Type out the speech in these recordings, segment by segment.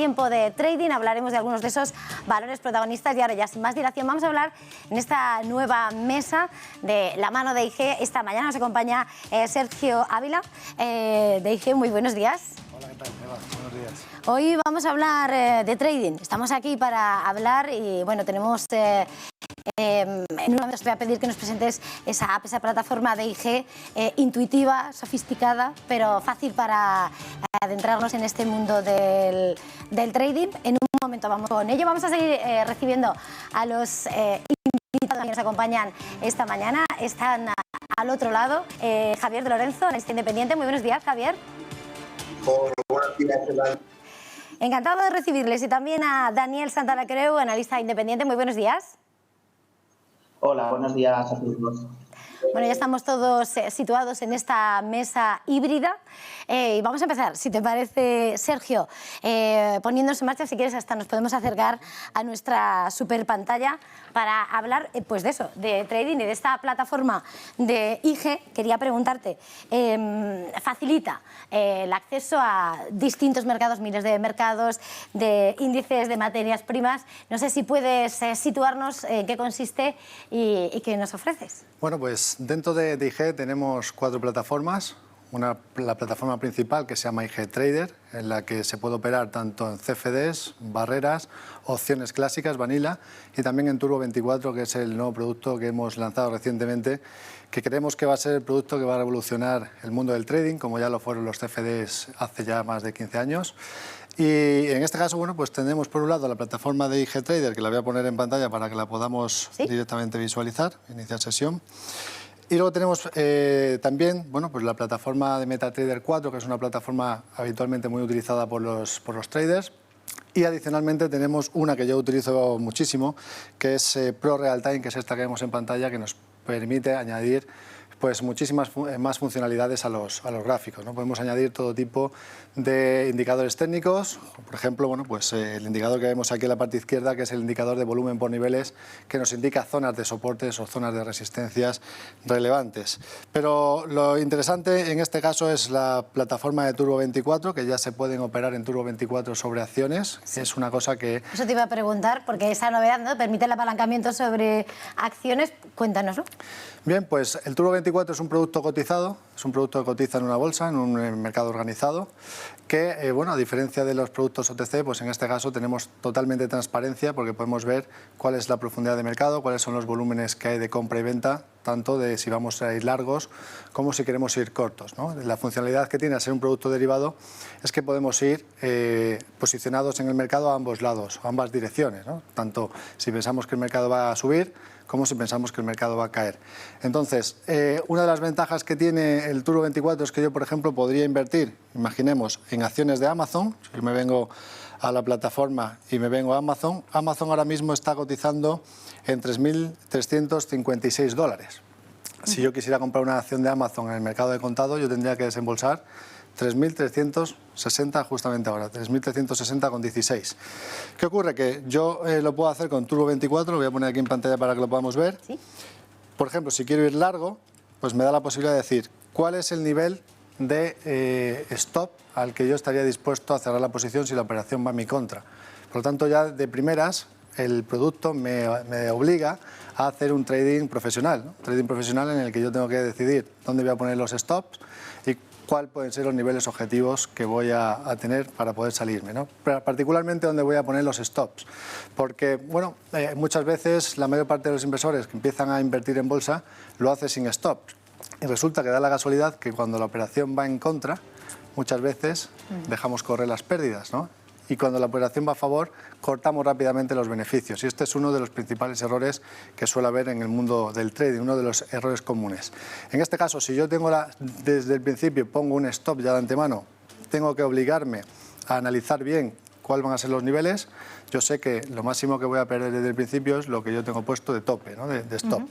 Tiempo de trading, hablaremos de algunos de esos valores protagonistas y ahora ya sin más dilación vamos a hablar en esta nueva mesa de la mano de IG. Esta mañana nos acompaña Sergio Ávila de IG. Muy buenos días. Hola, ¿qué tal? Eva, buenos días. Hoy vamos a hablar de trading. Estamos aquí para hablar y bueno, tenemos... en un momento te voy a pedir que nos presentes esa app, esa plataforma de IG intuitiva, sofisticada, pero fácil para adentrarnos en este mundo del trading. En un momento vamos con ello. Vamos a seguir recibiendo a los invitados que nos acompañan esta mañana. Están al otro lado Javier de Lorenzo, analista independiente. Muy buenos días, Javier. Hola, buenos días, ¿qué tal? Encantado de recibirles. Y también a Daniel Santaracreu, analista independiente. Muy buenos días. Hola, buenos días a todos. Bueno, ya estamos todos situados en esta mesa híbrida y vamos a empezar, si te parece, Sergio, poniéndonos en marcha. Si quieres, hasta nos podemos acercar a nuestra super pantalla para hablar pues de eso, de trading y de esta plataforma de IG. Quería preguntarte, ¿facilita el acceso a distintos mercados, miles de mercados, de índices de materias primas? No sé si puedes situarnos en qué consiste y qué nos ofreces. Bueno, pues dentro de IG tenemos 4 plataformas. La plataforma principal, que se llama IG Trader, en la que se puede operar tanto en CFDs, barreras, opciones clásicas, vanilla, y también en Turbo 24, que es el nuevo producto que hemos lanzado recientemente, que creemos que va a ser el producto que va a revolucionar el mundo del trading, como ya lo fueron los CFDs hace ya más de 15 años. Y en este caso, bueno, pues tenemos por un lado la plataforma de IG Trader, que la voy a poner en pantalla para que la podamos directamente visualizar, iniciar sesión. Y luego tenemos también, bueno, pues la plataforma de MetaTrader 4, que es una plataforma habitualmente muy utilizada por los traders. Y adicionalmente tenemos una que yo utilizo muchísimo, que es Pro Real Time, que es esta que vemos en pantalla, que nos permite añadir pues muchísimas más funcionalidades a los gráficos, ¿no? Podemos añadir todo tipo de indicadores técnicos. Por ejemplo, bueno, pues el indicador que vemos aquí en la parte izquierda, que es el indicador de volumen por niveles, que nos indica zonas de soportes o zonas de resistencias relevantes. Pero lo interesante en este caso es la plataforma de Turbo 24, que ya se pueden operar en Turbo 24 sobre acciones. Sí. Es una cosa que... Eso te iba a preguntar, porque esa novedad, ¿no?, permite el apalancamiento sobre acciones. Cuéntanoslo. Bien, pues el Turbo 24 es un producto cotizado, es un producto que cotiza en una bolsa, en un mercado organizado, que, bueno, a diferencia de los productos OTC, pues en este caso tenemos totalmente transparencia porque podemos ver cuál es la profundidad de mercado, cuáles son los volúmenes que hay de compra y venta, tanto de si vamos a ir largos como si queremos ir cortos, ¿no? La funcionalidad que tiene al ser un producto derivado es que podemos ir posicionados en el mercado a ambos lados, a ambas direcciones, ¿no? Tanto si pensamos que el mercado va a subir como si pensamos que el mercado va a caer. Entonces, una de las ventajas que tiene el Turbo 24 es que yo, por ejemplo, podría invertir, imaginemos, en acciones de Amazon. Si yo me vengo a la plataforma y me vengo a Amazon, Amazon ahora mismo está cotizando en $3.356. Si yo quisiera comprar una acción de Amazon en el mercado de contado, yo tendría que desembolsar 3.360 justamente ahora, 3.360,16. ¿Qué ocurre? Que yo lo puedo hacer con Turbo 24, lo voy a poner aquí en pantalla para que lo podamos ver. ¿Sí? Por ejemplo, si quiero ir largo, pues me da la posibilidad de decir cuál es el nivel de stop al que yo estaría dispuesto a cerrar la posición si la operación va a mi contra. Por lo tanto, ya de primeras, el producto me obliga a hacer un trading profesional, ¿no? Trading profesional en el que yo tengo que decidir dónde voy a poner los stops y cuáles pueden ser los niveles objetivos que voy a tener para poder salirme, ¿no? Pero particularmente dónde voy a poner los stops, porque bueno, muchas veces la mayor parte de los inversores que empiezan a invertir en bolsa lo hace sin stops y resulta que da la casualidad que cuando la operación va en contra, muchas veces dejamos correr las pérdidas, ¿no? Y cuando la operación va a favor, cortamos rápidamente los beneficios. Y este es uno de los principales errores que suele haber en el mundo del trading, uno de los errores comunes. En este caso, si yo tengo desde el principio pongo un stop ya de antemano, tengo que obligarme a analizar bien cuáles van a ser los niveles. Yo sé que lo máximo que voy a perder desde el principio es lo que yo tengo puesto de tope, ¿no? de stop.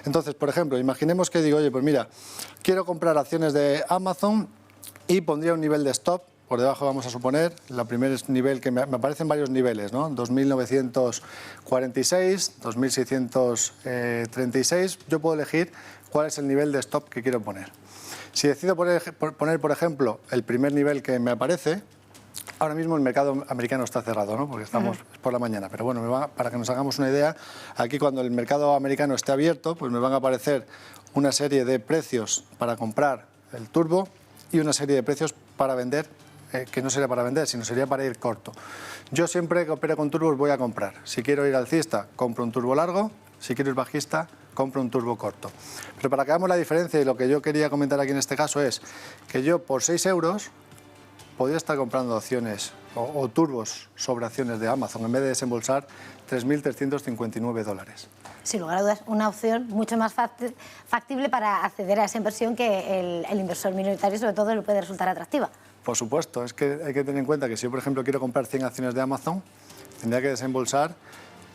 Entonces, por ejemplo, imaginemos que digo, oye, pues mira, quiero comprar acciones de Amazon y pondría un nivel de stop. Por debajo vamos a suponer, el primer nivel que me aparecen varios niveles, ¿no? 2.946, 2.636, yo puedo elegir cuál es el nivel de stop que quiero poner. Si decido poner, por ejemplo, el primer nivel que me aparece, Ahora mismo el mercado americano está cerrado, ¿no? Porque estamos por la mañana, pero bueno, para que nos hagamos una idea, aquí cuando el mercado americano esté abierto, pues me van a aparecer una serie de precios para comprar el turbo y una serie de precios para vender, que no sería para vender, sino sería para ir corto. Yo siempre que opero con turbos voy a comprar. Si quiero ir alcista, compro un turbo largo. Si quiero ir bajista, compro un turbo corto. Pero para que hagamos la diferencia, y lo que yo quería comentar aquí en este caso es que yo por 6 euros podría estar comprando acciones o turbos sobre acciones de Amazon en vez de desembolsar 3.359 dólares. Sin lugar a dudas, una opción mucho más factible para acceder a esa inversión que el inversor minoritario, sobre todo, le puede resultar atractiva. Por supuesto, es que hay que tener en cuenta que si yo, por ejemplo, quiero comprar 100 acciones de Amazon, tendría que desembolsar,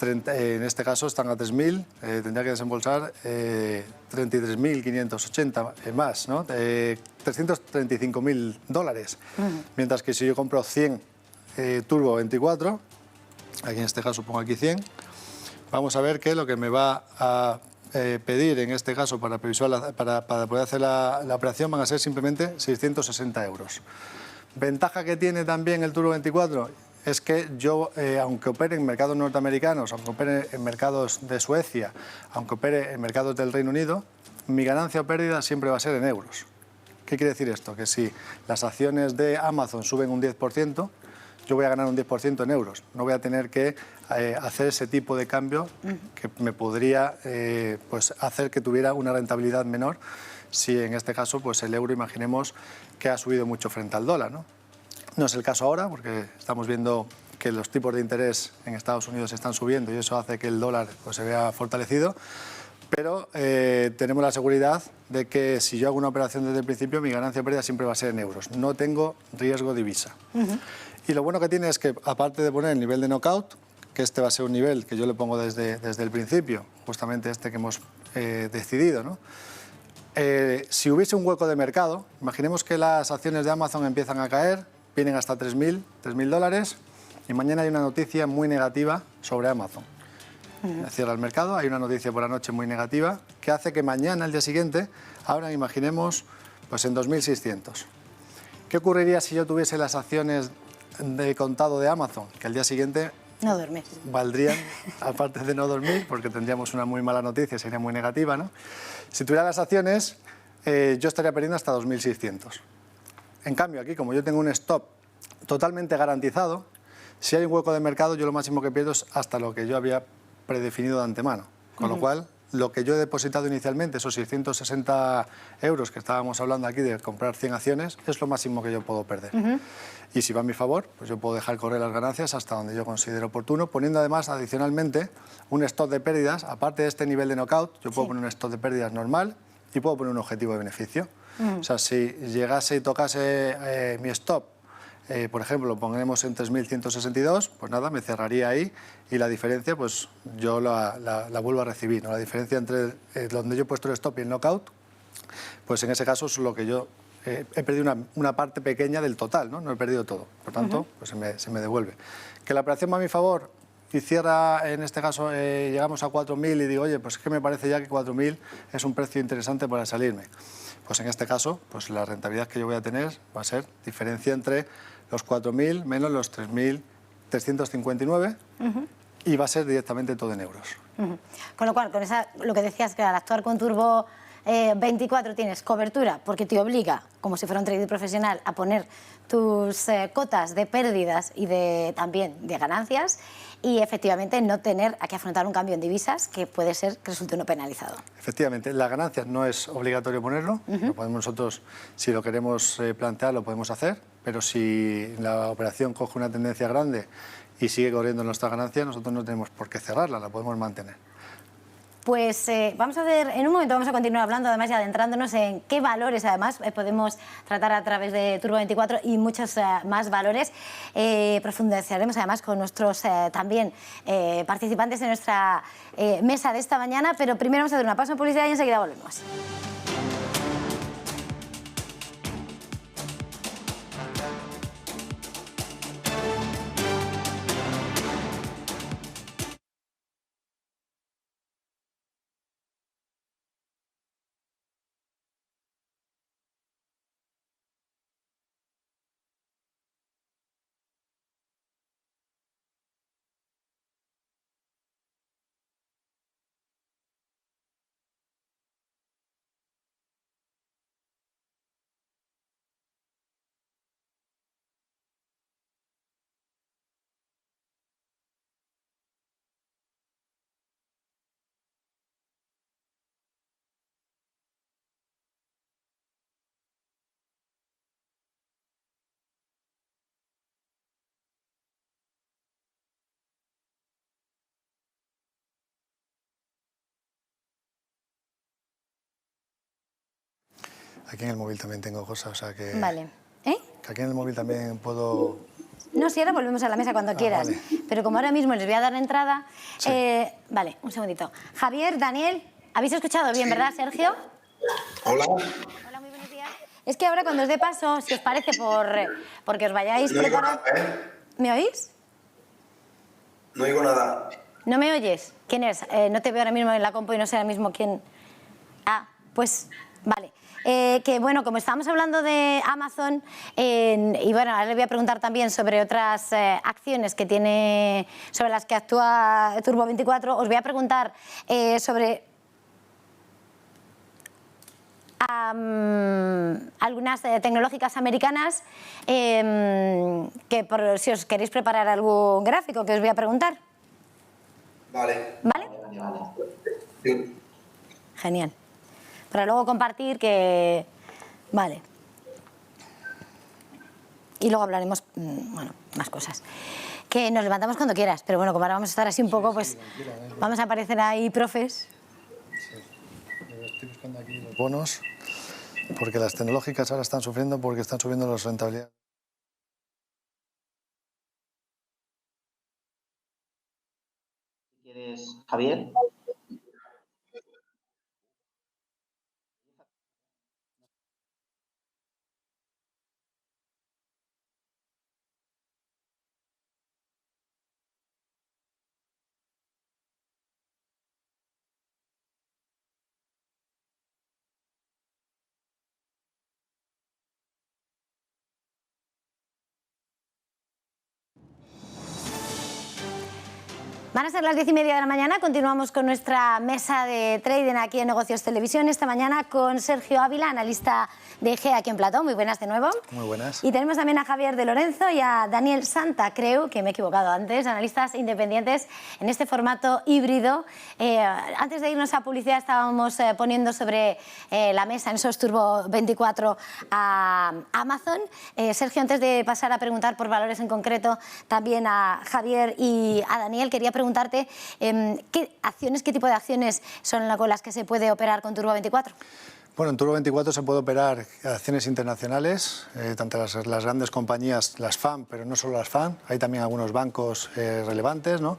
en este caso están a 3.000, tendría que desembolsar 33.580 más, ¿no? 335.000 dólares. Mientras que si yo compro 100 Turbo 24, aquí en este caso pongo aquí 100, vamos a ver que lo que me va a pedir en este caso para poder hacer la operación van a ser simplemente 660 euros. Ventaja que tiene también el Turbo 24 es que yo, aunque opere en mercados norteamericanos, aunque opere en mercados de Suecia, aunque opere en mercados del Reino Unido, mi ganancia o pérdida siempre va a ser en euros. ¿Qué quiere decir esto? Que si las acciones de Amazon suben un 10%, yo voy a ganar un 10% en euros. No voy a tener que hacer ese tipo de cambio que me podría pues hacer que tuviera una rentabilidad menor si en este caso pues el euro, imaginemos que ha subido mucho frente al dólar, ¿no? No es el caso ahora, porque estamos viendo que los tipos de interés en Estados Unidos están subiendo y eso hace que el dólar pues, se vea fortalecido, pero tenemos la seguridad de que si yo hago una operación desde el principio, mi ganancia o pérdida siempre va a ser en euros. No tengo riesgo divisa. Y lo bueno que tiene es que, aparte de poner el nivel de knockout, que este va a ser un nivel que yo le pongo desde el principio, justamente este que hemos decidido, ¿no? Si hubiese un hueco de mercado, imaginemos que las acciones de Amazon empiezan a caer, vienen hasta 3.000 dólares y mañana hay una noticia muy negativa sobre Amazon. Cierra el mercado, hay una noticia por la noche muy negativa que hace que mañana, el día siguiente, ahora imaginemos pues en 2.600. ¿Qué ocurriría si yo tuviese las acciones de contado de Amazon? Que al día siguiente no dormir. Valdrían, aparte de no dormir, porque tendríamos una muy mala noticia, sería muy negativa, ¿no? Si tuviera las acciones, yo estaría perdiendo hasta 2.600. En cambio, aquí, como yo tengo un stop totalmente garantizado, si hay un hueco de mercado, yo lo máximo que pierdo es hasta lo que yo había predefinido de antemano. Con lo cual, lo que yo he depositado inicialmente, esos 660 euros que estábamos hablando aquí de comprar 100 acciones, es lo máximo que yo puedo perder. Y si va a mi favor, pues yo puedo dejar correr las ganancias hasta donde yo considero oportuno, poniendo además adicionalmente un stop de pérdidas. Aparte de este nivel de knockout, yo puedo poner un stop de pérdidas normal y puedo poner un objetivo de beneficio. O sea, si llegase y tocase mi stop, por ejemplo, lo pondremos en 3.162, pues nada, me cerraría ahí y la diferencia, pues yo la vuelvo a recibir, ¿no? La diferencia entre donde yo he puesto el stop y el knockout, pues en ese caso es lo que yo he perdido una parte pequeña del total, ¿no? No he perdido todo, por tanto, pues se me devuelve. Que la operación va a mi favor y cierra, en este caso, llegamos a 4.000 y digo, oye, pues es que me parece ya que 4.000 es un precio interesante para salirme. Pues en este caso, pues la rentabilidad que yo voy a tener va a ser diferencia entre los 4.000 menos los 3.359 y va a ser directamente todo en euros. Con lo cual, lo que decías, que al actuar con Turbo 24 tienes cobertura porque te obliga, como si fuera un trader profesional, a poner tus cotas de pérdidas y también de ganancias y efectivamente no tener que afrontar un cambio en divisas que puede ser que resulte uno penalizado. Efectivamente, las ganancias no es obligatorio ponerlo, lo podemos nosotros, si lo queremos plantear, lo podemos hacer, pero si la operación coge una tendencia grande y sigue corriendo nuestra ganancia, nosotros no tenemos por qué cerrarla, la podemos mantener. Pues vamos a ver, en un momento vamos a continuar hablando, además y adentrándonos en qué valores además podemos tratar a través de Turbo 24 y muchos más valores. Profundizaremos además con nuestros también participantes en nuestra mesa de esta mañana, pero primero vamos a hacer una pausa en publicidad y enseguida volvemos. Aquí en el móvil también tengo cosas, o sea que... Vale. Que aquí en el móvil también puedo... No, si ahora volvemos a la mesa cuando quieras. Vale. Pero como ahora mismo les voy a dar entrada... Sí. Vale, un segundito. Javier, Daniel, ¿habéis escuchado bien, verdad, Sergio? Hola. Hola, muy buenos días. Es que ahora cuando os dé paso, si os parece, porque os vayáis No oigo preparando... nada, ¿eh? ¿Me oís? No oigo nada. ¿No me oyes? ¿Quién es? No te veo ahora mismo en la compu y no sé ahora mismo quién... Ah, pues vale. Que bueno, como estábamos hablando de Amazon, y bueno, ahora le voy a preguntar también sobre otras acciones que tiene, sobre las que actúa Turbo24, os voy a preguntar sobre algunas tecnológicas americanas, si os queréis preparar algún gráfico que os voy a preguntar. Vale. ¿Vale? Vale. Sí. Genial. Para luego compartir que... Vale. Y luego hablaremos, bueno, más cosas. Que nos levantamos cuando quieras, pero bueno, como ahora vamos a estar así un poco, pues vamos a aparecer ahí profes. Estoy buscando aquí los bonos, porque las tecnológicas ahora están sufriendo porque están subiendo las rentabilidades. Si quieres, Javier. Van a ser las 10:30 de la mañana, continuamos con nuestra mesa de trading aquí en Negocios Televisión, esta mañana con Sergio Ávila, analista de EGEA aquí en Platón. Muy buenas de nuevo. Muy buenas. Y tenemos también a Javier de Lorenzo y a Daniel Santa, creo que me he equivocado antes, analistas independientes en este formato híbrido. Antes de irnos a publicidad estábamos poniendo sobre la mesa en esos Turbo24 a Amazon. Sergio, antes de pasar a preguntar por valores en concreto también a Javier y a Daniel, quería preguntarte qué tipo de acciones son con las que se puede operar con Turbo24. Bueno, en Turbo24 se puede operar acciones internacionales, tanto las grandes compañías, las FAM, pero no solo las FAM, hay también algunos bancos relevantes, ¿no?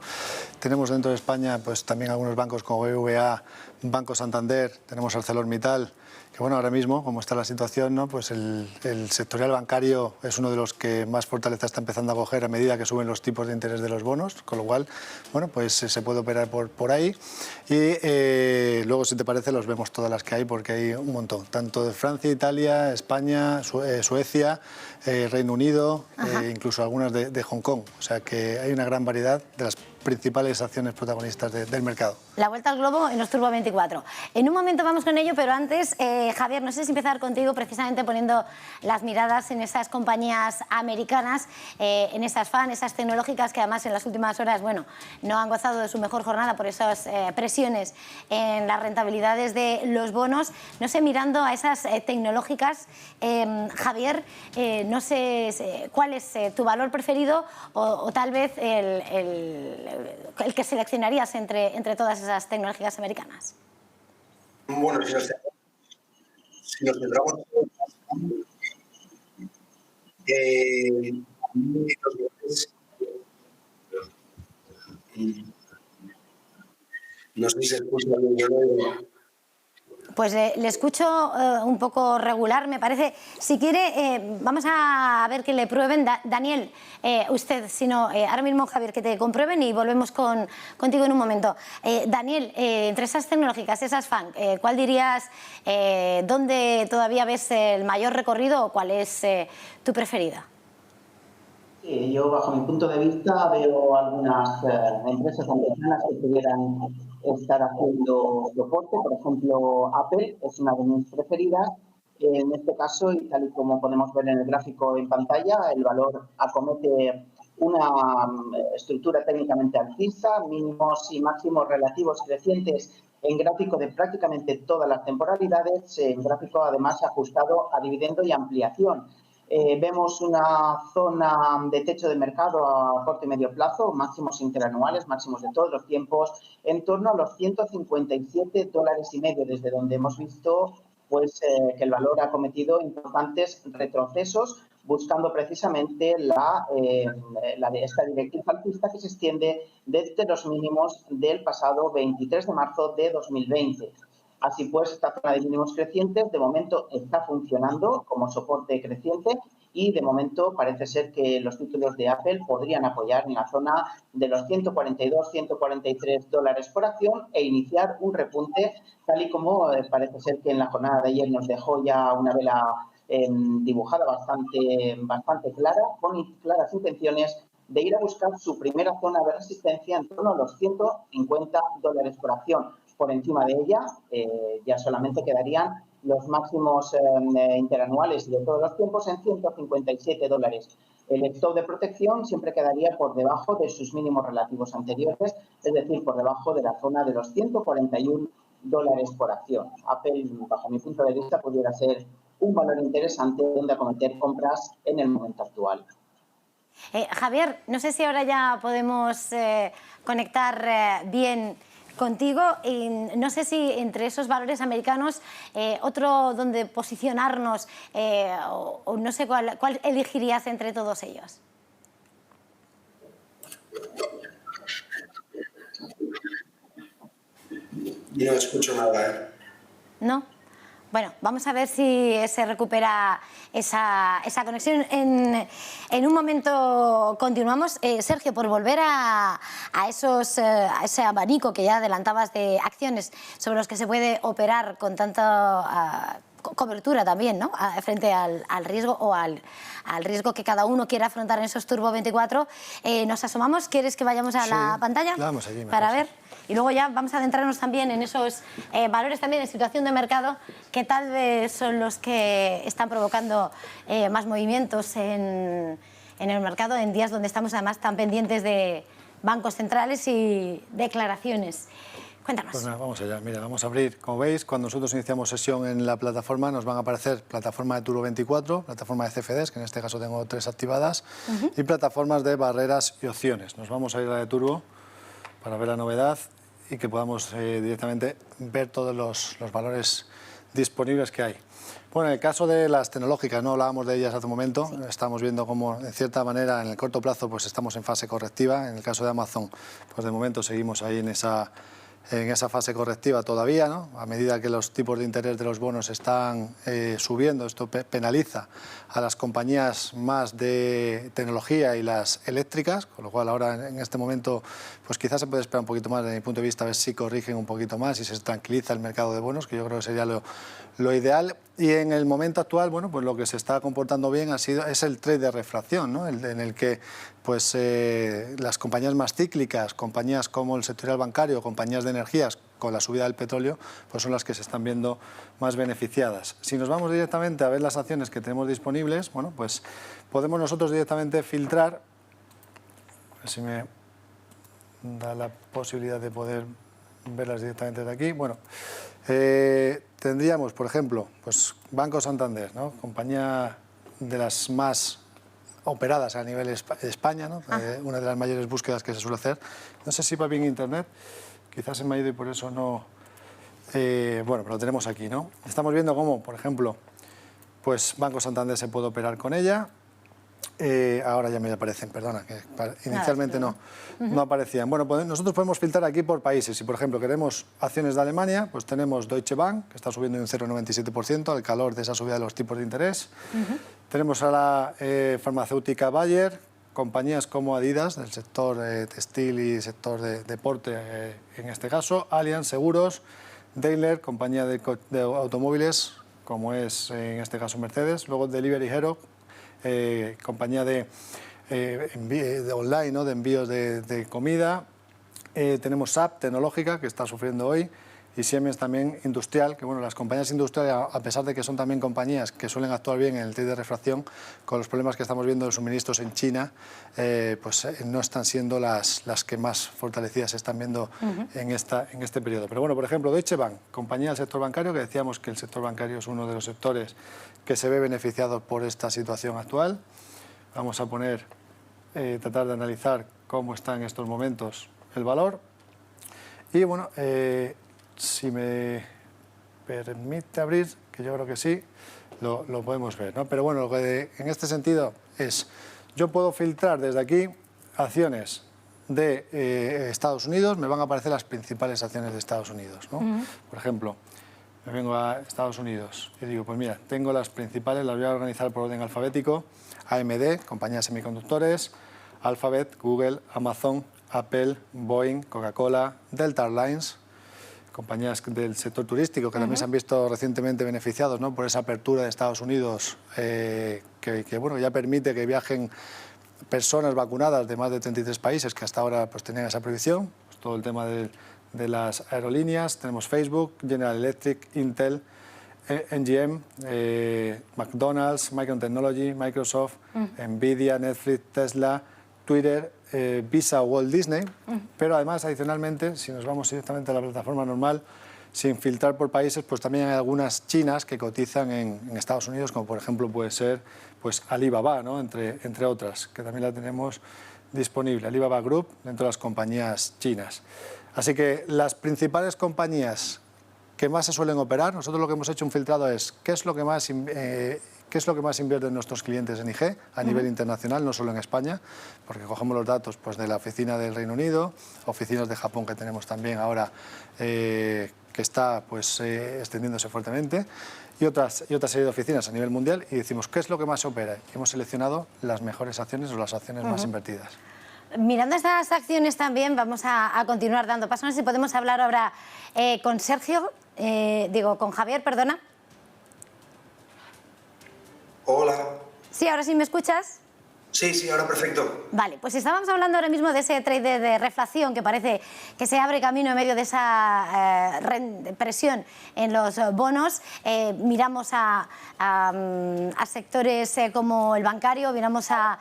Tenemos dentro de España pues también algunos bancos como BBVA, Banco Santander, tenemos ArcelorMittal, que bueno, ahora mismo, como está la situación, ¿no? Pues el sectorial bancario es uno de los que más fortaleza está empezando a coger a medida que suben los tipos de interés de los bonos, con lo cual, bueno, pues se puede operar por ahí. Y luego, si te parece, los vemos todas las que hay, porque hay un montón, tanto de Francia, Italia, España, Suecia, Reino Unido, incluso algunas de Hong Kong. O sea que hay una gran variedad de las principales acciones protagonistas del mercado. La vuelta al globo en los Turbo24. En un momento vamos con ello, pero antes, Javier, no sé si empezar contigo precisamente poniendo las miradas en esas compañías americanas, en esas FAN, esas tecnológicas que además en las últimas horas, bueno, no han gozado de su mejor jornada por esas presiones en las rentabilidades de los bonos. No sé, mirando a esas tecnológicas, Javier, no sé cuál es tu valor preferido o tal vez el que seleccionarías entre todas esas tecnológicas americanas. Bueno, si nos centramos no sé si se escucha bien. Pues le escucho un poco regular, me parece. Si quiere, vamos a ver que le prueben. Daniel, usted, si no, ahora mismo Javier, que te comprueben y volvemos contigo en un momento. Daniel, entre esas tecnológicas, esas FAN, ¿cuál dirías, dónde todavía ves el mayor recorrido o cuál es tu preferida? Sí, yo, bajo mi punto de vista, veo algunas empresas americanas que pudieran estar haciendo soporte. Por ejemplo, Apple es una de mis preferidas. En este caso, y tal y como podemos ver en el gráfico en pantalla, el valor acomete una estructura técnicamente alcista, mínimos y máximos relativos crecientes en gráfico de prácticamente todas las temporalidades, en gráfico además ajustado a dividendo y ampliación. Vemos una zona de techo de mercado a corto y medio plazo, máximos interanuales, máximos de todos los tiempos, en torno a los $157,5, desde donde hemos visto pues que el valor ha cometido importantes retrocesos, buscando precisamente esta directriz alcista que se extiende desde los mínimos del pasado 23 de marzo de 2020. Así pues, esta zona de mínimos crecientes de momento está funcionando como soporte creciente y de momento parece ser que los títulos de Apple podrían apoyar en la zona de los 142-143 dólares por acción e iniciar un repunte, tal y como parece ser que en la jornada de ayer nos dejó ya una vela dibujada bastante clara, con claras intenciones de ir a buscar su primera zona de resistencia en torno a los 150 dólares por acción. Por encima de ella ya solamente quedarían los máximos interanuales de todos los tiempos en 157 dólares. El stop de protección siempre quedaría por debajo de sus mínimos relativos anteriores, es decir, por debajo de la zona de los 141 dólares por acción. Apple, bajo mi punto de vista, pudiera ser un valor interesante donde acometer compras en el momento actual. Javier, no sé si ahora ya podemos conectar bien contigo y no sé si entre esos valores americanos otro donde posicionarnos o no sé cuál elegirías entre todos ellos. No escucho nada. ¿No? Bueno, vamos a ver si se recupera esa conexión. En un momento continuamos. Sergio, por volver a ese abanico que ya adelantabas de acciones sobre los que se puede operar con tanta cobertura también, ¿no? Frente al riesgo o al riesgo que cada uno quiera afrontar en esos Turbo 24. Nos asomamos. ¿Quieres que vayamos a la pantalla? Vamos allí, para ver. Y luego ya vamos a adentrarnos también en esos valores también en situación de mercado que tal vez son los que están provocando más movimientos en el mercado en días donde estamos además tan pendientes de bancos centrales y declaraciones. Cuéntanos. Pues nada, vamos allá. Mira, vamos a abrir. Como veis, cuando nosotros iniciamos sesión en la plataforma nos van a aparecer plataforma de Turbo 24, plataforma de CFDs, que en este caso tengo 3 activadas, y plataformas de barreras y opciones. Nos vamos a ir a la de Turbo para ver la novedad y que podamos directamente ver todos los valores disponibles que hay. Bueno, en el caso de las tecnológicas, no hablábamos de ellas hace un momento, estamos viendo cómo, en cierta manera, en el corto plazo, pues estamos en fase correctiva. En el caso de Amazon, pues de momento seguimos ahí en esa fase correctiva todavía, ¿no? A medida que los tipos de interés de los bonos están subiendo, esto penaliza a las compañías más de tecnología y las eléctricas, con lo cual ahora en este momento pues quizás se puede esperar un poquito más desde mi punto de vista, a ver si corrigen un poquito más y se tranquiliza el mercado de bonos, que yo creo que sería lo ideal. Y en el momento actual, bueno, pues lo que se está comportando bien es el trade de refracción, ¿no? En el que pues las compañías más cíclicas, compañías como el sectorial bancario, compañías de energías, con la subida del petróleo, pues son las que se están viendo más beneficiadas. Si nos vamos directamente a ver las acciones que tenemos disponibles, bueno, pues podemos nosotros directamente filtrar, a ver si me da la posibilidad de poder verlas directamente de aquí. Bueno, tendríamos, por ejemplo, pues Banco Santander, ¿no? Compañía de las más operadas a nivel de España, ¿no? Una de las mayores búsquedas que se suele hacer. No sé si va bien internet, quizás se me ha ido y por eso no... bueno, pero lo tenemos aquí, ¿no? Estamos viendo cómo, por ejemplo, pues Banco Santander se puede operar con ella. Ahora ya me aparecen, perdona, que inicialmente no aparecían. Bueno, pues nosotros podemos filtrar aquí por países. Si, por ejemplo, queremos acciones de Alemania, pues tenemos Deutsche Bank, que está subiendo un 0,97% al calor de esa subida de los tipos de interés. Tenemos a la farmacéutica Bayer, compañías como Adidas, del sector textil y sector de deporte, en este caso, Allianz Seguros, Daimler, compañía de automóviles, como es en este caso Mercedes, luego Delivery Hero, compañía de online, ¿no? De envíos de comida. Tenemos SAP tecnológica, que está sufriendo hoy, y Siemens también industrial, que bueno, las compañías industriales, a pesar de que son también compañías que suelen actuar bien en el trade de refracción, con los problemas que estamos viendo de suministros en China, pues no están siendo las que más fortalecidas se están viendo en este periodo. Pero bueno, por ejemplo, Deutsche Bank, compañía del sector bancario, que decíamos que el sector bancario es uno de los sectores que se ve beneficiado por esta situación actual. Vamos a poner, tratar de analizar cómo está en estos momentos el valor. Y bueno, si me permite abrir, que yo creo que sí, lo podemos ver, ¿no? Pero bueno, lo que en este sentido es, yo puedo filtrar desde aquí acciones de Estados Unidos, me van a aparecer las principales acciones de Estados Unidos, ¿no? Por ejemplo, me vengo a Estados Unidos y digo, pues mira, tengo las principales, las voy a organizar por orden alfabético: AMD, compañía de semiconductores; Alphabet, Google, Amazon, Apple, Boeing, Coca-Cola, Delta Airlines, compañías del sector turístico que también se han visto recientemente beneficiados, ¿no?, por esa apertura de Estados Unidos que bueno, ya permite que viajen personas vacunadas de más de 33 países que hasta ahora pues tenían esa prohibición. Pues todo el tema de las aerolíneas, tenemos Facebook, General Electric, Intel, NGM, McDonald's, Micron Technology, Microsoft, Nvidia, Netflix, Tesla, Twitter, Visa o Walt Disney, pero además, adicionalmente, si nos vamos directamente a la plataforma normal, sin filtrar por países, pues también hay algunas chinas que cotizan en Estados Unidos, como por ejemplo puede ser pues Alibaba, ¿no?, entre otras, que también la tenemos disponible, Alibaba Group, dentro de las compañías chinas. Así que las principales compañías que más se suelen operar, nosotros lo que hemos hecho un filtrado es qué es lo que más invierten nuestros clientes en IG a nivel internacional, no solo en España, porque cogemos los datos pues, de la oficina del Reino Unido, oficinas de Japón que tenemos también ahora, que está pues, extendiéndose fuertemente, y otra serie de oficinas a nivel mundial, y decimos qué es lo que más se opera. Y hemos seleccionado las mejores acciones o las acciones más invertidas. Mirando estas acciones también vamos a continuar dando pasos. No sé si podemos hablar ahora con Sergio, con Javier, perdona. Hola. Sí, ahora sí me escuchas. Sí, ahora perfecto. Vale, pues estábamos hablando ahora mismo de ese trader de reflación que parece que se abre camino en medio de esa presión en los bonos. Miramos a sectores como el bancario, miramos a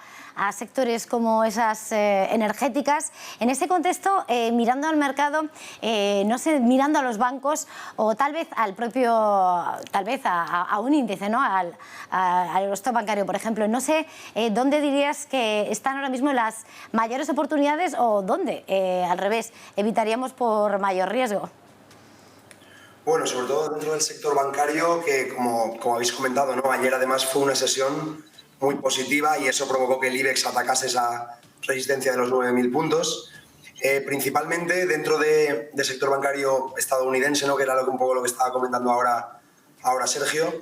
sectores como esas energéticas. En ese contexto, mirando al mercado, no sé, mirando a los bancos o tal vez al propio, a un índice, ¿no?, al stock bancario, por ejemplo, no sé dónde dirías que están ahora mismo las mayores oportunidades o dónde, al revés, evitaríamos por mayor riesgo. Bueno, sobre todo dentro del sector bancario, que como habéis comentado, ¿no?, ayer además fue una sesión muy positiva y eso provocó que el IBEX atacase esa resistencia de los 9.000 puntos. Principalmente dentro del sector bancario estadounidense, ¿no?, que era un poco lo que estaba comentando ahora Sergio.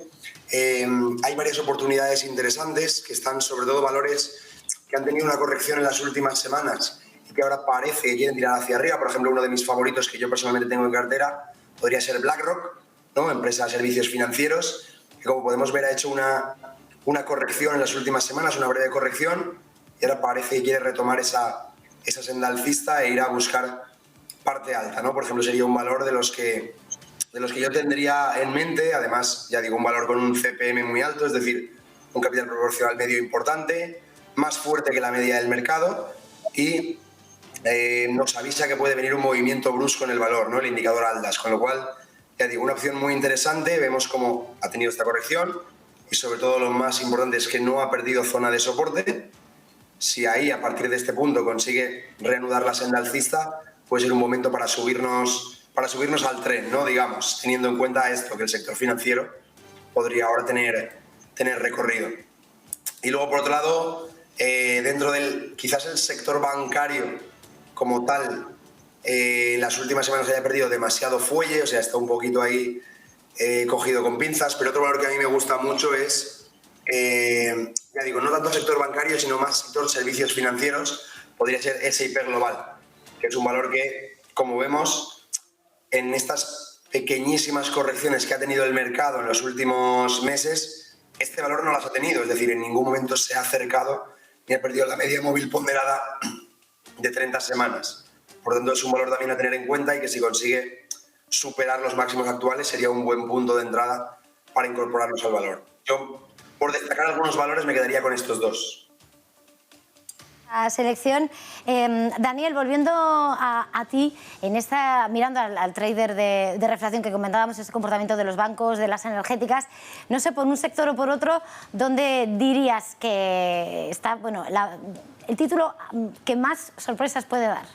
Hay varias oportunidades interesantes que están, sobre todo, valores que han tenido una corrección en las últimas semanas y que ahora parece que quieren tirar hacia arriba. Por ejemplo, uno de mis favoritos que yo personalmente tengo en cartera podría ser BlackRock, ¿no?, empresa de servicios financieros, que como podemos ver ha hecho una corrección en las últimas semanas, una breve corrección, y ahora parece que quiere retomar esa senda alcista e ir a buscar parte alta, ¿no? Por ejemplo, sería un valor de los que yo tendría en mente. Además, ya digo, un valor con un CPM muy alto, es decir, un capital proporcional medio importante, más fuerte que la media del mercado, y nos avisa que puede venir un movimiento brusco en el valor, ¿no?, el indicador Aldas, con lo cual, ya digo, una opción muy interesante. Vemos cómo ha tenido esta corrección y sobre todo lo más importante es que no ha perdido zona de soporte. Si ahí, a partir de este punto, consigue reanudar la senda alcista, puede ser un momento para subirnos al tren, ¿no?, digamos, teniendo en cuenta esto, que el sector financiero podría ahora tener recorrido. Y luego, por otro lado, dentro del quizás el sector bancario como tal, en las últimas semanas haya perdido demasiado fuelle, o sea, está un poquito ahí cogido con pinzas, pero otro valor que a mí me gusta mucho es, ya digo, no tanto sector bancario, sino más sector servicios financieros, podría ser SIP Global, que es un valor que, como vemos, en estas pequeñísimas correcciones que ha tenido el mercado en los últimos meses, este valor no las ha tenido, es decir, en ningún momento se ha acercado ni ha perdido la media móvil ponderada de 30 semanas. Por lo tanto, es un valor también a tener en cuenta y que si consigue superar los máximos actuales sería un buen punto de entrada para incorporarnos al valor. Yo, por destacar algunos valores, me quedaría con estos dos. Selección. Daniel, volviendo a ti, mirando al trader de reflación que comentábamos, ese comportamiento de los bancos, de las energéticas, no sé, por un sector o por otro, ¿dónde dirías que está, el título que más sorpresas puede dar?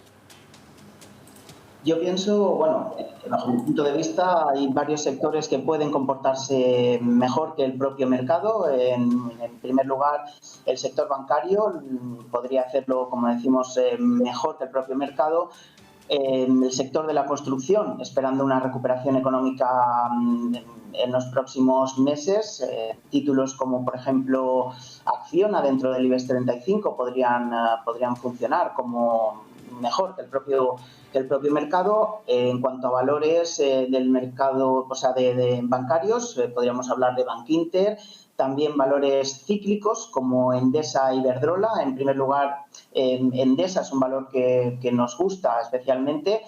Yo pienso, bueno, bajo mi punto de vista, hay varios sectores que pueden comportarse mejor que el propio mercado. En primer lugar, el sector bancario podría hacerlo, como decimos, mejor que el propio mercado. El sector de la construcción, esperando una recuperación económica en los próximos meses. Títulos como, por ejemplo, Acciona dentro del IBEX 35 podrían funcionar como mejor que el propio mercado. En cuanto a valores del mercado, o sea, de bancarios, podríamos hablar de Bankinter. También valores cíclicos como Endesa y Iberdrola. En primer lugar, Endesa es un valor que nos gusta especialmente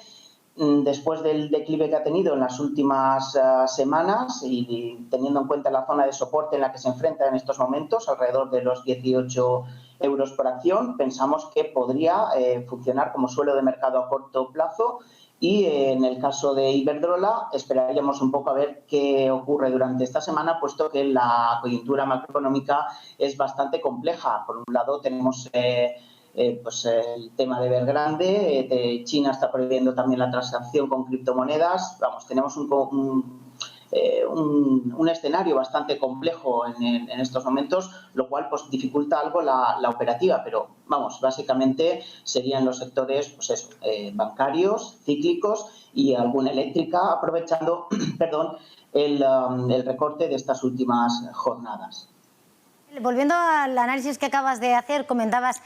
después del declive que ha tenido en las últimas semanas y teniendo en cuenta la zona de soporte en la que se enfrenta en estos momentos, alrededor de los 18 euros por acción, pensamos que podría funcionar como suelo de mercado a corto plazo. Y en el caso de Iberdrola esperaríamos un poco a ver qué ocurre durante esta semana, puesto que la coyuntura macroeconómica es bastante compleja. Por un lado tenemos pues el tema de Evergrande, China está prohibiendo también la transacción con criptomonedas. Vamos, tenemos un escenario bastante complejo en estos momentos, lo cual pues dificulta algo la operativa, pero vamos, básicamente serían los sectores pues eso, bancarios, cíclicos y alguna eléctrica, aprovechando perdón, el recorte de estas últimas jornadas. Volviendo al análisis que acabas de hacer, comentabas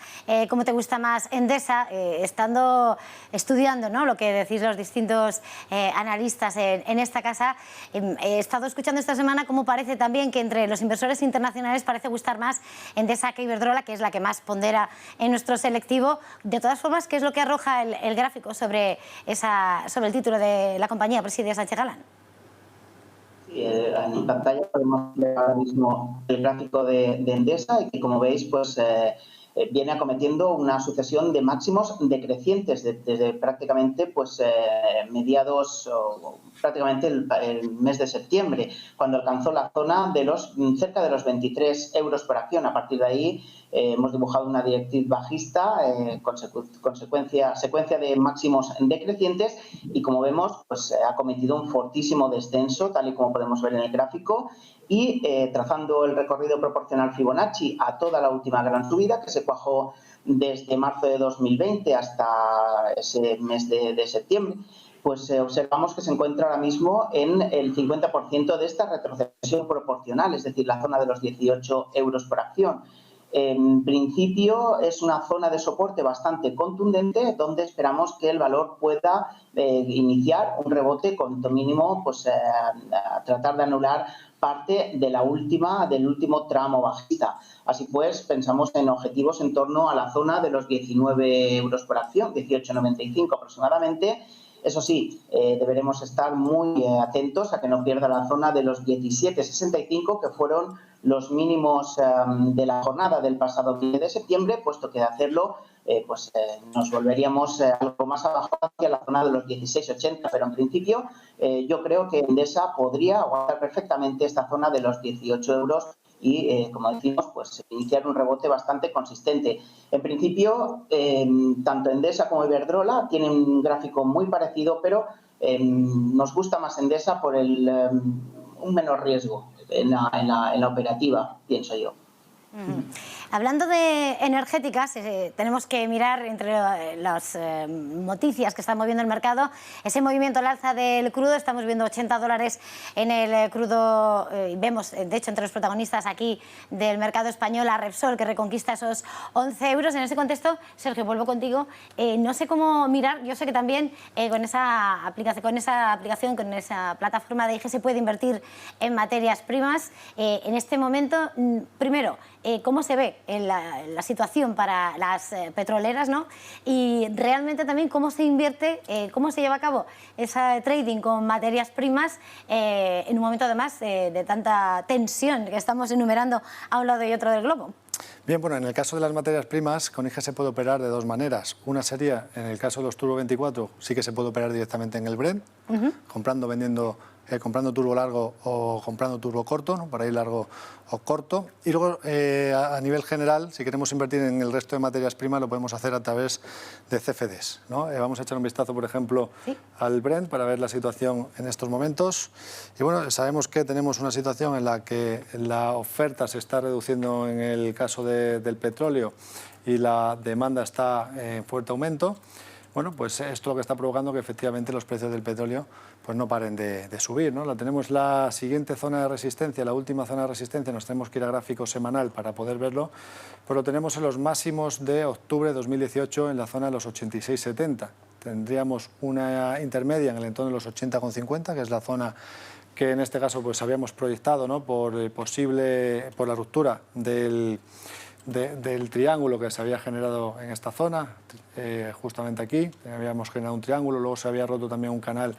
cómo te gusta más Endesa, estudiando, ¿no?, lo que decís los distintos analistas en esta casa. He estado escuchando esta semana cómo parece también que entre los inversores internacionales parece gustar más Endesa que Iberdrola, que es la que más pondera en nuestro selectivo. De todas formas, ¿qué es lo que arroja el gráfico sobre el título de la compañía Presidia Sánchez Galán? En pantalla podemos ver ahora mismo el gráfico de Endesa y que, como veis, pues viene acometiendo una sucesión de máximos decrecientes desde prácticamente pues mediados o prácticamente el mes de septiembre, cuando alcanzó la zona de cerca de los 23 euros por acción. A partir de ahí hemos dibujado una directriz bajista, secuencia de máximos decrecientes, y como vemos pues ha cometido un fortísimo descenso, tal y como podemos ver en el gráfico, y trazando el recorrido proporcional Fibonacci a toda la última gran subida que se cuajó desde marzo de 2020 hasta ese mes de septiembre, pues observamos que se encuentra ahora mismo en el 50% de esta retrocesión proporcional, es decir, la zona de los 18 euros por acción. En principio es una zona de soporte bastante contundente donde esperamos que el valor pueda iniciar un rebote con mínimo, pues a tratar de anular parte de del último tramo bajista. Así pues, pensamos en objetivos en torno a la zona de los 19 euros por acción, 18,95 aproximadamente. Eso sí, deberemos estar muy atentos a que no pierda la zona de los 17,65, que fueron los mínimos de la jornada del pasado 10 de septiembre, puesto que de hacerlo nos volveríamos algo más abajo hacia la zona de los 16,80, pero en principio yo creo que Endesa podría aguantar perfectamente esta zona de los 18 euros y, como decimos, pues iniciar un rebote bastante consistente. En principio, tanto Endesa como Iberdrola tienen un gráfico muy parecido, pero nos gusta más Endesa por un menor riesgo en la operativa, pienso yo. Hablando de energéticas, tenemos que mirar entre las noticias que están moviendo el mercado ese movimiento al alza del crudo. Estamos viendo $80 en el crudo. Vemos, de hecho, entre los protagonistas aquí del mercado español a Repsol, que reconquista esos 11 euros. En ese contexto, Sergio, vuelvo contigo. No sé cómo mirar. Yo sé que también con esa aplicación, con esa plataforma de IG se puede invertir en materias primas. En este momento, primero, cómo se ve la situación para las petroleras, ¿no? Y realmente también cómo se invierte, cómo se lleva a cabo ese trading con materias primas en un momento además de tanta tensión que estamos enumerando a un lado y otro del globo. Bien, bueno, en el caso de las materias primas, con IG se puede operar de dos maneras. Una sería, en el caso de los Turbo 24, sí que se puede operar directamente en el Brent, comprando, vendiendo comprando turbo largo o comprando turbo corto, ¿no? Para ir largo o corto. Y luego, a nivel general, si queremos invertir en el resto de materias primas, lo podemos hacer a través de CFDs, ¿no? Vamos a echar un vistazo, por ejemplo, al Brent para ver la situación en estos momentos. Y bueno, sabemos que tenemos una situación en la que la oferta se está reduciendo en el caso del petróleo y la demanda está en fuerte aumento. Bueno, pues esto lo que está provocando que efectivamente los precios del petróleo pues no paren de subir, ¿no? Tenemos la siguiente zona de resistencia, la última zona de resistencia, nos tenemos que ir a gráfico semanal para poder verlo, pues lo tenemos en los máximos de octubre de 2018 en la zona de los 86,70. Tendríamos una intermedia en el entorno de los 80,50, que es la zona que en este caso pues habíamos proyectado, ¿no? Por la ruptura del triángulo que se había generado en esta zona, justamente aquí, habíamos generado un triángulo, luego se había roto también un canal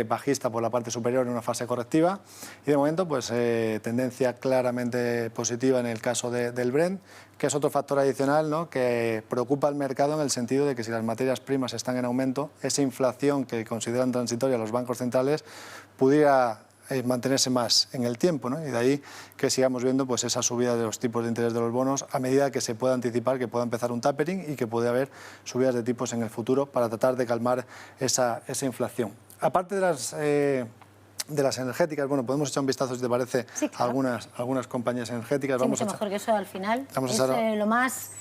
bajista por la parte superior en una fase correctiva y de momento pues tendencia claramente positiva en el caso del Brent, que es otro factor adicional, ¿no? Que preocupa al mercado en el sentido de que si las materias primas están en aumento, esa inflación que consideran transitoria los bancos centrales pudiera mantenerse más en el tiempo, ¿no? Y de ahí que sigamos viendo pues esa subida de los tipos de interés de los bonos a medida que se pueda anticipar que pueda empezar un tapering y que puede haber subidas de tipos en el futuro para tratar de calmar esa inflación. Aparte de las energéticas, bueno, podemos echar un vistazo, si te parece, a algunas compañías energéticas. Sí, mucho mejor que eso al final. Vamos es lo más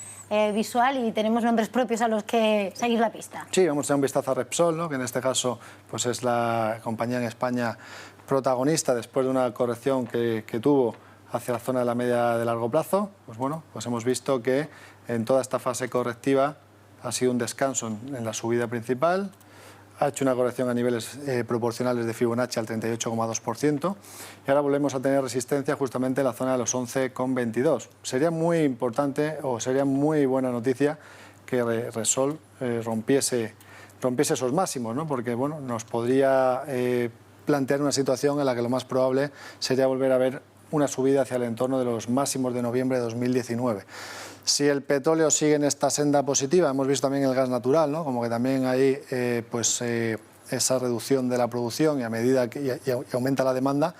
visual y tenemos nombres propios a los que seguir la pista. Sí, vamos a echar un vistazo a Repsol, ¿no? Que en este caso pues es la compañía en España protagonista después de una corrección que tuvo hacia la zona de la media de largo plazo. Pues bueno, pues hemos visto que en toda esta fase correctiva ha sido un descanso en la subida principal, ha hecho una corrección a niveles proporcionales de Fibonacci al 38,2% y ahora volvemos a tener resistencia justamente en la zona de los 11,22. Sería muy importante o sería muy buena noticia que Repsol rompiese esos máximos, ¿no? Porque bueno, nos podría plantear una situación en la que lo más probable sería volver a ver una subida hacia el entorno de los máximos de noviembre de 2019. Si el petróleo sigue en esta senda positiva, hemos visto también el gas natural, ¿no? Como que también hay esa reducción de la producción y a medida que aumenta la demanda,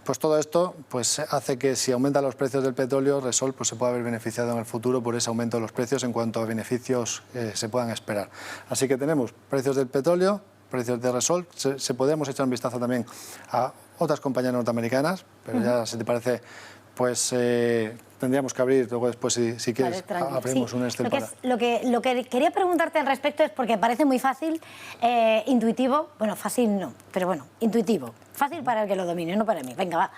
pues todo esto pues hace que si aumentan los precios del petróleo, Repsol pues se pueda ver beneficiado en el futuro por ese aumento de los precios en cuanto a beneficios se puedan esperar. Así que tenemos precios del petróleo, precios de Repsol, podemos echar un vistazo también a otras compañías norteamericanas, pero ya si te parece, pues tendríamos que abrir, luego después si quieres abrimos un Excel para... Lo que quería preguntarte al respecto es porque parece muy fácil, intuitivo, bueno, fácil no, pero bueno, intuitivo, fácil para el que lo domine, no para mí, venga, va.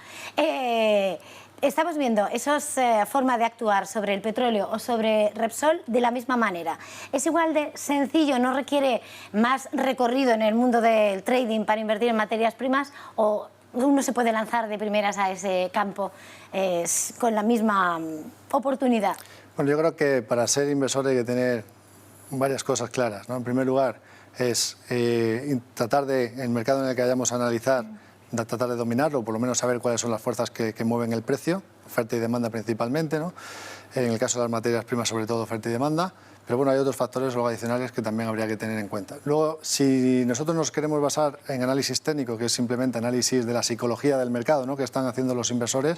Estamos viendo esa forma de actuar sobre el petróleo o sobre Repsol de la misma manera. ¿Es igual de sencillo, no requiere más recorrido en el mundo del trading para invertir en materias primas o uno se puede lanzar de primeras a ese campo con la misma oportunidad? Bueno, yo creo que para ser inversor hay que tener varias cosas claras, ¿no? En primer lugar, es tratar el mercado en el que vayamos a analizar, tratar de dominarlo, o por lo menos saber cuáles son las fuerzas que mueven el precio, oferta y demanda principalmente, ¿no? En el caso de las materias primas, sobre todo oferta y demanda. Pero bueno, hay otros factores luego adicionales que también habría que tener en cuenta. Luego, si nosotros nos queremos basar en análisis técnico, que es simplemente análisis de la psicología del mercado, ¿no? Que están haciendo los inversores,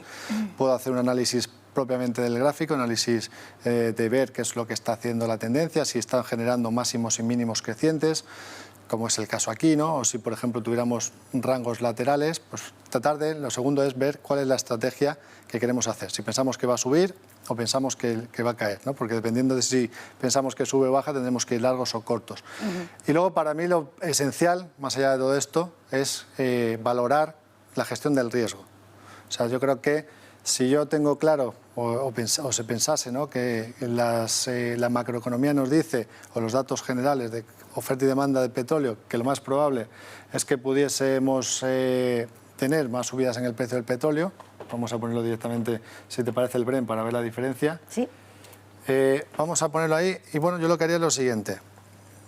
puedo hacer un análisis propiamente del gráfico, análisis de ver qué es lo que está haciendo la tendencia, si están generando máximos y mínimos crecientes, como es el caso aquí, ¿no? O si, por ejemplo, tuviéramos rangos laterales, pues lo segundo es ver cuál es la estrategia que queremos hacer. Si pensamos que va a subir o pensamos que va a caer, ¿no? Porque dependiendo de si pensamos que sube o baja, tendremos que ir largos o cortos. Y luego, para mí, lo esencial, más allá de todo esto, es valorar la gestión del riesgo. O sea, yo creo que si yo tengo claro o se pensase, ¿no? Que la macroeconomía nos dice, o los datos generales de oferta y demanda de petróleo, que lo más probable es que pudiésemos tener más subidas en el precio del petróleo. Vamos a ponerlo directamente, si te parece, el Brent para ver la diferencia. Sí. Vamos a ponerlo ahí y bueno, yo lo que haría es lo siguiente.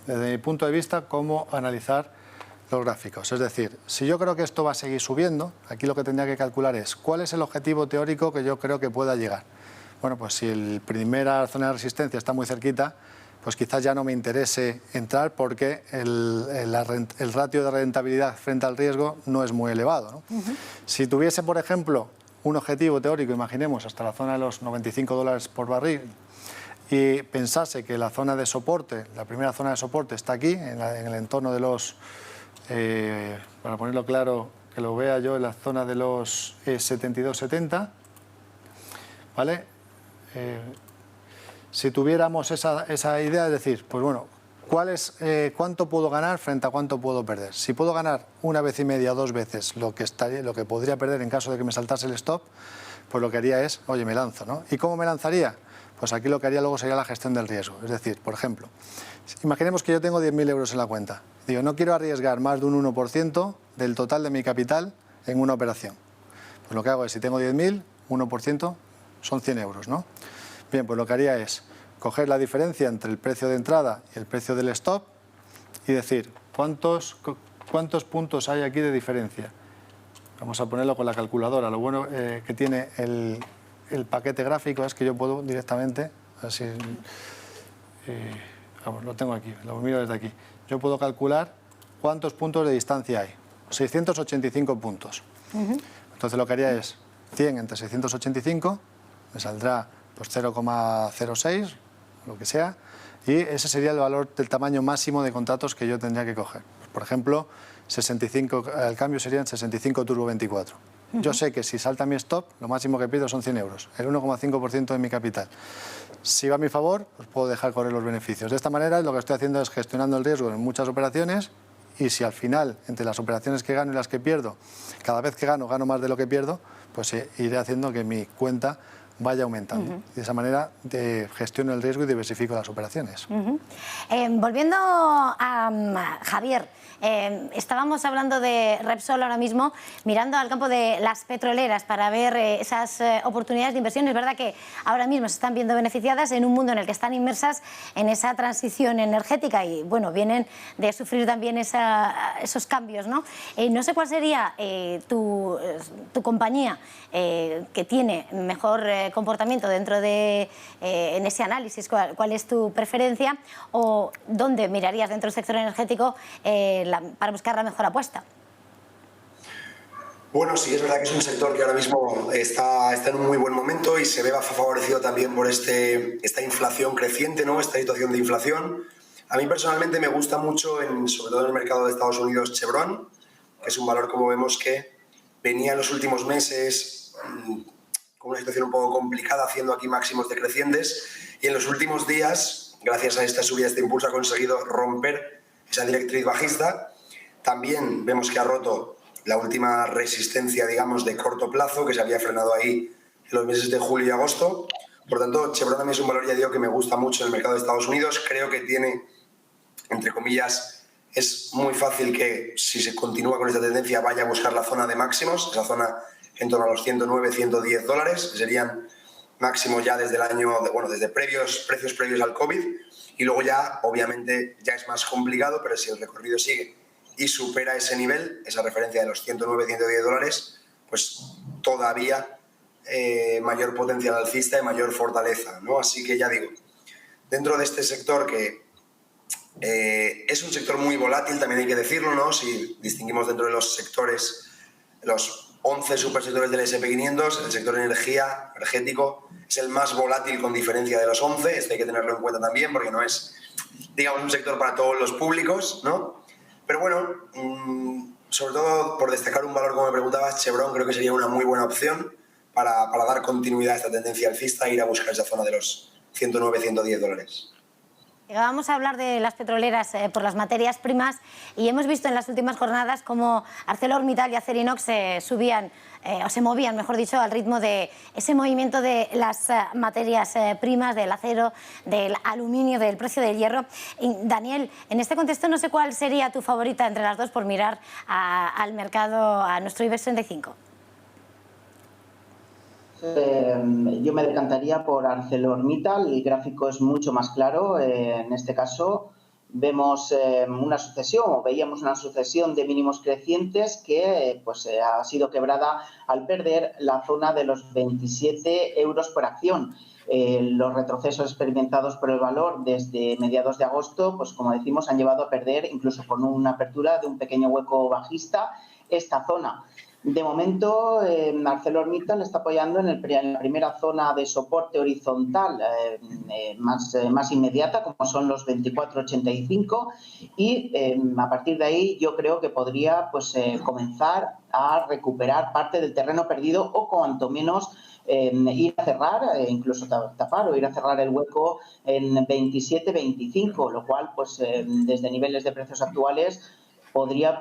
Desde mi punto de vista, cómo analizar los gráficos. Es decir, si yo creo que esto va a seguir subiendo, aquí lo que tendría que calcular es cuál es el objetivo teórico que yo creo que pueda llegar. Bueno, pues si la primera zona de resistencia está muy cerquita, pues quizás ya no me interese entrar porque el ratio de rentabilidad frente al riesgo no es muy elevado, ¿no? Si tuviese, por ejemplo, un objetivo teórico, imaginemos, hasta la zona de los $95 por barril, y pensase que la zona de soporte, la primera zona de soporte está aquí, en el entorno de los, para ponerlo claro, que lo vea yo, en la zona de los 72-70, ¿vale? Si tuviéramos esa idea, es decir, pues bueno, ¿cuánto puedo ganar frente a cuánto puedo perder? Si puedo ganar una vez y media o dos veces lo que podría perder en caso de que me saltase el stop, pues lo que haría es, oye, me lanzo, ¿no? ¿Y cómo me lanzaría? Pues aquí lo que haría luego sería la gestión del riesgo. Es decir, por ejemplo, imaginemos que yo tengo 10.000 euros en la cuenta. Digo, no quiero arriesgar más de un 1% del total de mi capital en una operación. Pues lo que hago es, si tengo 10.000, 1% son 100 euros, ¿no? Bien, pues lo que haría es coger la diferencia entre el precio de entrada y el precio del stop y decir, ¿cuántos puntos hay aquí de diferencia? Vamos a ponerlo con la calculadora. Lo bueno que tiene el paquete gráfico es que yo puedo directamente, así, vamos, lo tengo aquí, lo miro desde aquí. Yo puedo calcular cuántos puntos de distancia hay. 685 puntos. Entonces lo que haría es 100 entre 685, me saldrá pues 0,06, lo que sea, y ese sería el valor del tamaño máximo de contratos que yo tendría que coger. Por ejemplo, 65, al cambio serían 65 Turbo 24. Yo sé que si salta mi stop, lo máximo que pido son 100 euros, el 1,5% de mi capital. Si va a mi favor, pues puedo dejar correr los beneficios. De esta manera, lo que estoy haciendo es gestionando el riesgo en muchas operaciones, y si al final, entre las operaciones que gano y las que pierdo, cada vez que gano más de lo que pierdo, pues iré haciendo que mi cuenta vaya aumentando. De esa manera gestiono el riesgo y diversifico las operaciones. Volviendo a Javier, estábamos hablando de Repsol ahora mismo, mirando al campo de las petroleras para ver esas oportunidades de inversión. Es verdad que ahora mismo se están viendo beneficiadas en un mundo en el que están inmersas en esa transición energética y, bueno, vienen de sufrir también esos cambios, ¿no? No sé cuál sería tu compañía que tiene mejor comportamiento dentro de en ese análisis, cuál es tu preferencia o dónde mirarías dentro del sector energético para buscar la mejor apuesta. Bueno, sí, es verdad que es un sector que ahora mismo está en un muy buen momento y se ve favorecido también por esta inflación creciente, ¿no? Esta situación de inflación. A mí personalmente me gusta mucho, sobre todo en el mercado de Estados Unidos, Chevron, que es un valor, como vemos, que venía en los últimos meses con una situación un poco complicada, haciendo aquí máximos decrecientes, y en los últimos días, gracias a esta subida, este impulso, ha conseguido romper esa directriz bajista. También vemos que ha roto la última resistencia, digamos, de corto plazo, que se había frenado ahí en los meses de julio y agosto. Por tanto, Chevron a mí es un valor, ya digo, que me gusta mucho en el mercado de Estados Unidos. Creo que tiene, entre comillas, es muy fácil que, si se continúa con esta tendencia, vaya a buscar la zona de máximos, esa zona en torno a los 109, 110 dólares, que serían máximos ya desde el año, desde precios previos al COVID, y luego ya, obviamente, ya es más complicado, pero si el recorrido sigue y supera ese nivel, esa referencia de los 109, 110 dólares, pues todavía mayor potencial alcista y mayor fortaleza, ¿no? Así que ya digo, dentro de este sector que es un sector muy volátil, también hay que decirlo, ¿no? Si distinguimos dentro de los sectores, los 11 supersectores del S&P 500, el sector energético, es el más volátil con diferencia de los 11. Esto hay que tenerlo en cuenta también porque no es, digamos, un sector para todos los públicos, ¿no? Pero bueno, sobre todo por destacar un valor, como me preguntabas, Chevron creo que sería una muy buena opción para dar continuidad a esta tendencia alcista e ir a buscar esa zona de los 109, 110 dólares. Vamos a hablar de las petroleras por las materias primas y hemos visto en las últimas jornadas cómo ArcelorMittal y Acerinox se movían, mejor dicho, al ritmo de ese movimiento de las materias primas, del acero, del aluminio, del precio del hierro. Y, Daniel, en este contexto no sé cuál sería tu favorita entre las dos por mirar al mercado, a nuestro IBEX 35. Yo me decantaría por ArcelorMittal, el gráfico es mucho más claro en este caso vemos una sucesión, o veíamos una sucesión de mínimos crecientes que ha sido quebrada al perder la zona de los 27 euros por acción. Los retrocesos experimentados por el valor desde mediados de agosto, pues como decimos, han llevado a perder, incluso con una apertura de un pequeño hueco bajista, esta zona. De momento, ArcelorMittal está apoyando en la primera zona de soporte horizontal más inmediata, como son los 24,85, y a partir de ahí yo creo que podría comenzar a recuperar parte del terreno perdido, o cuanto menos ir a cerrar, incluso tapar o ir a cerrar el hueco en 27,25, lo cual desde niveles de precios actuales podría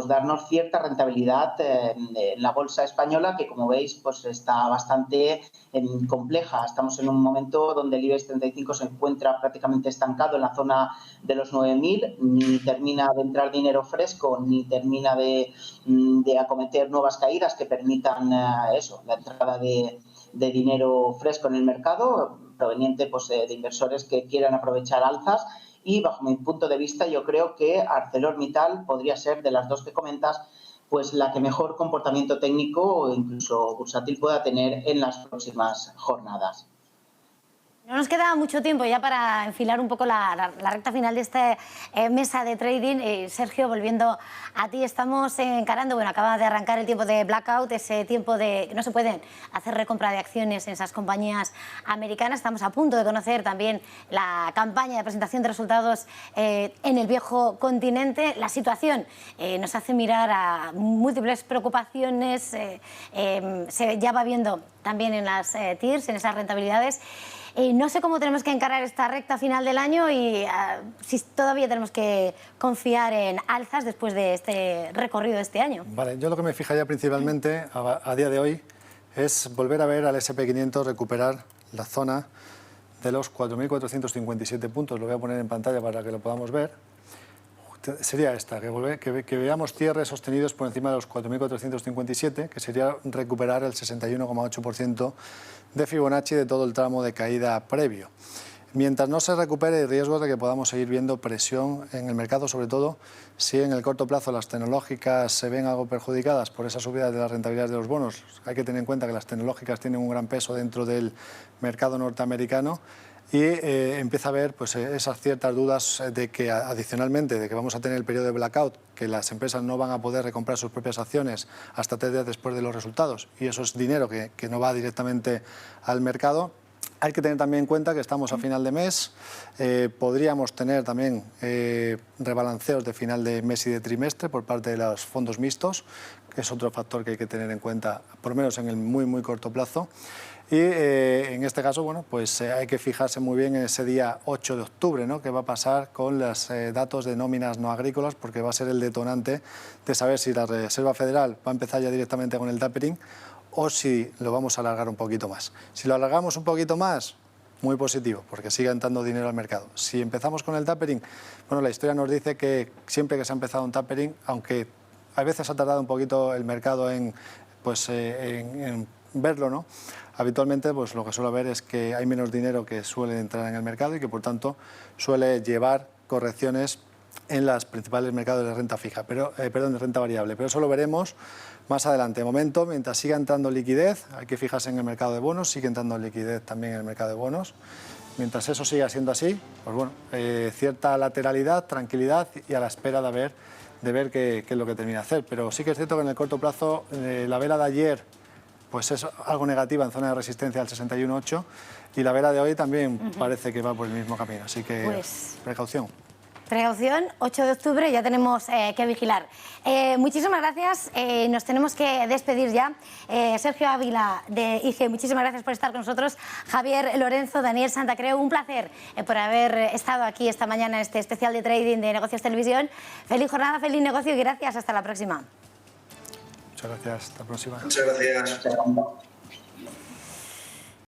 darnos cierta rentabilidad en la bolsa española, que como veis está bastante compleja. Estamos en un momento donde el IBEX 35 se encuentra prácticamente estancado en la zona de los 9.000, ni termina de entrar dinero fresco, ni termina de acometer nuevas caídas que permitan la entrada de dinero fresco en el mercado, proveniente de inversores que quieran aprovechar alzas. Y bajo mi punto de vista, yo creo que ArcelorMittal podría ser, de las dos que comentas, la que mejor comportamiento técnico o incluso bursátil pueda tener en las próximas jornadas. No nos queda mucho tiempo ya para enfilar un poco la recta final de esta mesa de trading. Sergio, volviendo a ti, estamos encarando, bueno, acaba de arrancar el tiempo de blackout, ese tiempo de que no se pueden hacer recompra de acciones en esas compañías americanas. Estamos a punto de conocer también la campaña de presentación de resultados en el viejo continente. La situación nos hace mirar a múltiples preocupaciones, ya va viendo también en las TIRs, en esas rentabilidades. No sé cómo tenemos que encarar esta recta final del año y si todavía tenemos que confiar en alzas después de este recorrido de este año. Vale, yo lo que me fijaría principalmente a día de hoy es volver a ver al S&P 500 recuperar la zona de los 4.457 puntos. Lo voy a poner en pantalla para que lo podamos ver. Sería esta, que veamos cierres sostenidos por encima de los 4.457, que sería recuperar el 61,8% de Fibonacci de todo el tramo de caída previo. Mientras no se recupere, el riesgo de que podamos seguir viendo presión en el mercado, sobre todo si en el corto plazo las tecnológicas se ven algo perjudicadas por esa subida de las rentabilidades de los bonos. Hay que tener en cuenta que las tecnológicas tienen un gran peso dentro del mercado norteamericano, y empieza a haber esas ciertas dudas de que, adicionalmente, de que vamos a tener el periodo de blackout, que las empresas no van a poder recomprar sus propias acciones hasta 3 días después de los resultados, y eso es dinero que no va directamente al mercado. Hay que tener también en cuenta que estamos a final de mes, podríamos tener también rebalanceos de final de mes y de trimestre por parte de los fondos mixtos, que es otro factor que hay que tener en cuenta, por lo menos en el muy corto plazo. Y en este caso, bueno, hay que fijarse muy bien en ese día 8 de octubre, ¿no?, que va a pasar con los datos de nóminas no agrícolas, porque va a ser el detonante de saber si la Reserva Federal va a empezar ya directamente con el tapering o si lo vamos a alargar un poquito más. Si lo alargamos un poquito más, muy positivo, porque sigue entrando dinero al mercado. Si empezamos con el tapering, bueno, la historia nos dice que siempre que se ha empezado un tapering, aunque a veces ha tardado un poquito el mercado en verlo, ¿no?, habitualmente lo que suele ver es que hay menos dinero que suele entrar en el mercado y que por tanto suele llevar correcciones en los principales mercados de renta fija, de renta variable, pero eso lo veremos más adelante. De momento, mientras siga entrando liquidez, hay que fijarse en el mercado de bonos, sigue entrando liquidez también en el mercado de bonos. Mientras eso siga siendo así, cierta lateralidad, tranquilidad y a la espera de ver qué es lo que termina de hacer. Pero sí que es cierto que en el corto plazo la vela de ayer es algo negativa en zona de resistencia al 61,8, y la vela de hoy también parece que va por el mismo camino, así que precaución. Precaución, 8 de octubre, ya tenemos que vigilar. Muchísimas gracias, nos tenemos que despedir ya. Sergio Ávila de IG, muchísimas gracias por estar con nosotros. Javier Lorenzo, Daniel Santacreu, un placer por haber estado aquí esta mañana en este especial de trading de Negocios Televisión. Feliz jornada, feliz negocio y gracias, hasta la próxima. Muchas gracias, hasta la próxima. Muchas gracias.